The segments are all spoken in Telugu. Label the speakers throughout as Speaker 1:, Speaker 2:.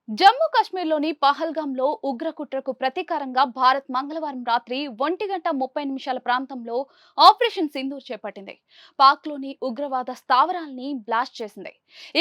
Speaker 1: జమ్మూ కాశ్మీర్లోని పహల్గాంలో ఉగ్రకుట్రకు ప్రతీకారంగా భారత్ మంగళవారం రాత్రి 1:30 ప్రాంతంలో ఆపరేషన్ సింధూర్ చేపట్టింది. పాక్లోని ఉగ్రవాద స్థావరాల్ని బ్లాస్ట్ చేసింది.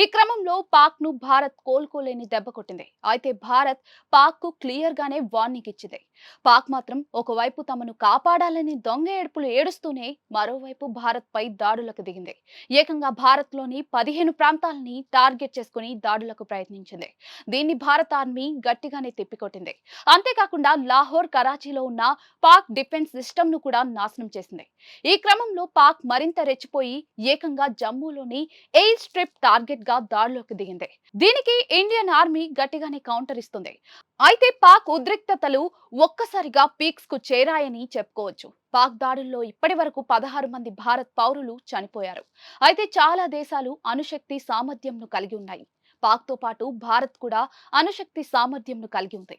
Speaker 1: ఈ క్రమంలో పాక్ను భారత్ కోలుకోలేని దెబ్బ కొట్టింది. అయితే భారత్ పాక్కు క్లియర్గానే వార్నింగ్ ఇచ్చింది. పాక్ మాత్రం ఒకవైపు తమను కాపాడాలని దొంగ ఏడుపులు ఏడుస్తూనే మరోవైపు భారత్పై దాడులకు దిగింది. ఏకంగా భారత్లోని 15 ప్రాంతాలని టార్గెట్ చేసుకుని దాడులకు ప్రయత్నించింది. దీన్ని భారత ఆర్మీ గట్టిగానే తిప్పికొట్టింది. అంతేకాకుండా లాహోర్, కరాచీలో ఉన్న పాక్ డిఫెన్స్ సిస్టమ్ ను కూడా నాశనం చేసింది. ఈ క్రమంలో పాక్ మరింత రెచ్చిపోయి ఏకంగా జమ్మూలోని ఎయిర్ స్ట్రిప్ టార్గెట్ గా దాడిలోకి దిగింది. దీనికి ఇండియన్ ఆర్మీ గట్టిగానే కౌంటర్ ఇస్తుంది. అయితే పాక్ ఉద్రిక్తతలు ఒక్కసారిగా పీక్స్ కు చేరాయని చెప్పుకోవచ్చు. పాక్ దాడుల్లో ఇప్పటి వరకు 16 మంది భారత్ పౌరులు చనిపోయారు. అయితే చాలా దేశాలు అణుశక్తి సామర్థ్యంను కలిగి ఉన్నాయి. పాక్ తో పాటు భారత్ కూడా అణుశక్తి సామర్థ్యంను కలిగి ఉంది.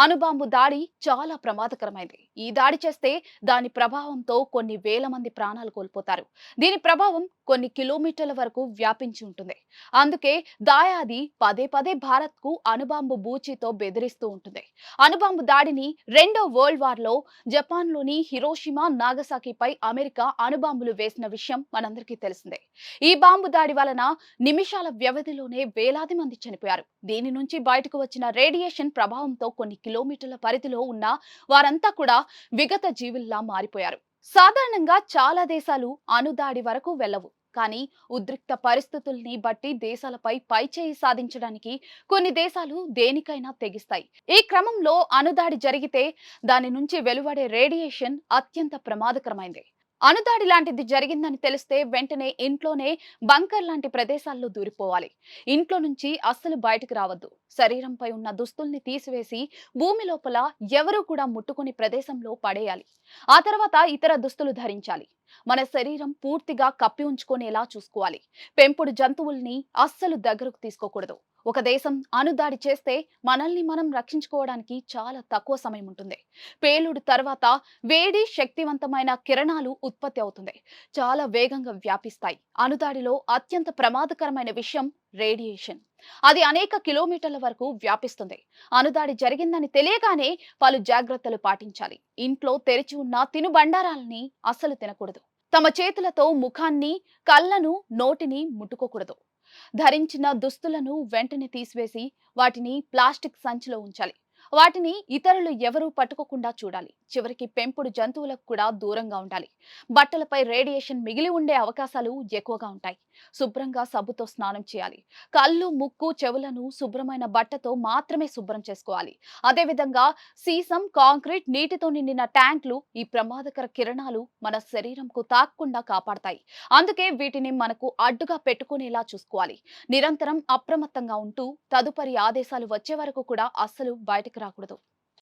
Speaker 1: అణుబాంబు దాడి చాలా ప్రమాదకరమైంది. ఈ దాడి చేస్తే దాని ప్రభావంతో కొన్ని వేల మంది ప్రాణాలు కోల్పోతారు. దీని ప్రభావం కొన్ని కిలోమీటర్ల వరకు వ్యాపించి ఉంటుంది. అందుకే దాయాది పదే పదే భారత్ కు అణుబాంబు బూచితో బెదిరిస్తూ ఉంటుంది. అణుబాంబు దాడిని రెండో వరల్డ్ వార్ లో జపాన్లోని హిరోషిమా, నాగసాకిపై అమెరికా అణుబాంబులు వేసిన విషయం మనందరికీ తెలిసిందే. ఈ బాంబు దాడి వలన నిమిషాల వ్యవధిలోనే వేలాది మంది చనిపోయారు. దీని నుంచి బయటకు వచ్చిన రేడియేషన్ ప్రభావంతో కొన్ని కిలోమీటర్ల పరిధిలో ఉన్న వారంతా కూడా విగత జీవుల్లా మారిపోయారు. సాధారణంగా చాలా దేశాలు అణుదాడి వరకు వెళ్ళవు. కానీ ఉద్రిక్త పరిస్థితుల్ని బట్టి దేశాలపై పైచేయి సాధించడానికి కొన్ని దేశాలు దేనికైనా తెగిస్తాయి. ఈ క్రమంలో అణుదాడి జరిగితే దాని నుంచి వెలువడే రేడియేషన్ అత్యంత ప్రమాదకరమైంది. అణుదాడి లాంటిది జరిగిందని తెలిస్తే వెంటనే ఇంట్లోనే బంకర్ లాంటి ప్రదేశాల్లో దూరిపోవాలి. ఇంట్లో నుంచి అస్సలు బయటకు రావద్దు. శరీరంపై ఉన్న దుస్తుల్ని తీసివేసి భూమి లోపల ఎవరూ కూడా ముట్టుకుని ప్రదేశంలో పడేయాలి. ఆ తర్వాత ఇతర దుస్తులు ధరించాలి. మన శరీరం పూర్తిగా కప్పి ఉంచుకునేలా చూసుకోవాలి. పెంపుడు జంతువుల్ని అస్సలు దగ్గరకు తీసుకోకూడదు. ఒక దేశం అణుదాడి చేస్తే మనల్ని మనం రక్షించుకోవడానికి చాలా తక్కువ సమయం ఉంటుంది. పేలుడు తర్వాత వేడి, శక్తివంతమైన కిరణాలు ఉత్పత్తి అవుతుంది. చాలా వేగంగా వ్యాపిస్తాయి. అణుదాడిలో అత్యంత ప్రమాదకరమైన విషయం రేడియేషన్. అది అనేక కిలోమీటర్ల వరకు వ్యాపిస్తుంది. అణుదాడి జరిగిందని తెలియగానే పలు జాగ్రత్తలు పాటించాలి. ఇంట్లో తెరిచి ఉన్న తినుబండారాలని అస్సలు తినకూడదు. తమ చేతులతో ముఖాన్ని, కళ్ళను, నోటిని ముట్టుకోకూడదు. ధరించిన దుస్తులను వెంటనే తీసివేసి వాటిని ప్లాస్టిక్ సంచిలో ఉంచాలి. వాటిని ఇతరులు ఎవరూ పట్టుకోకుండా చూడాలి. చివరికి పెంపుడు జంతువులకు కూడా దూరంగా ఉండాలి. బట్టలపై రేడియేషన్ మిగిలి ఉండే అవకాశాలు ఎక్కువగా ఉంటాయి. శుభ్రంగా సబ్బుతో స్నానం చేయాలి. కళ్ళు, ముక్కు, చెవులను శుభ్రమైన బట్టతో మాత్రమే శుభ్రం చేసుకోవాలి. అదేవిధంగా సీసం, కాంక్రీట్, నీటితో నిండిన ట్యాంకులు ఈ ప్రమాదకర కిరణాలు మన శరీరంకు తాకకుండా కాపాడతాయి. అందుకే వీటిని మనకు అడ్డుగా పెట్టుకునేలా చూసుకోవాలి. నిరంతరం అప్రమత్తంగా ఉంటూ తదుపరి ఆదేశాలు వచ్చే వరకు కూడా అస్సలు బయటకు రాకూడదు.